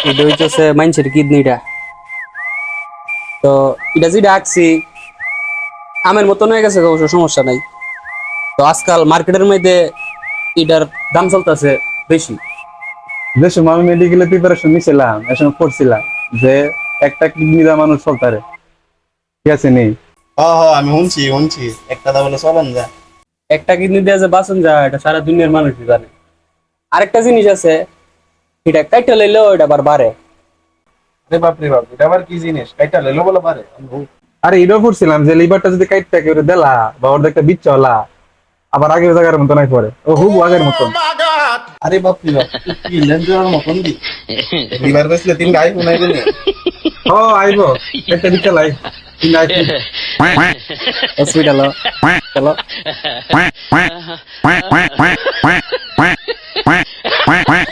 এটা হইতেছে মানুষের কিডনিটা। তো এটা যেটা আঁকছি আমের মতন হয়ে গেছে, অবশ্য সমস্যা নাই। তো আজকাল মার্কেটের মধ্যে এটার দাম চলতেছে বেশি। যে সময় আমি মেডিকেলে প্রিপারেশন নিছিলাম এ সময় পড়ছিলাম যে একটা কিডনি দা মানুষ চলতারে, ঠিক আছে নি? হ হ, আমি শুনছি একটা দা বলে চলেন যা। একটা কিডনি দিয়ে যে বাঁচন যায় এটা সারা দুনিয়ার মানুষই জানে। আরেকটা জিনিস আছে, এটা কাইটা লইলেও এটা আবার বাড়ে। রে বাপ রে বাপ, এটা আবার কি জিনিস? কাইটা লইলো বলে পারে? আরে এটাও পড়ছিলাম যে লিভারটা যদি কাইটটা কেউ দেলা বা ওর একটা বিচ্ছা হলা আবার আগের জায়গার মতন নাই পরে, ও হুব আগের মতন। আরে বাপ রে বাপ, কি লেন্সের মতন দি লিভার বেসলে তিন গাই শুনাই গেলে। ও আইব একটা বিচ্ছা লাই তিন আইফোন। হসপিটাল চলো। quack, quack, quack, quack, quack, quack, quack, quack, quack, quack, quack, quack,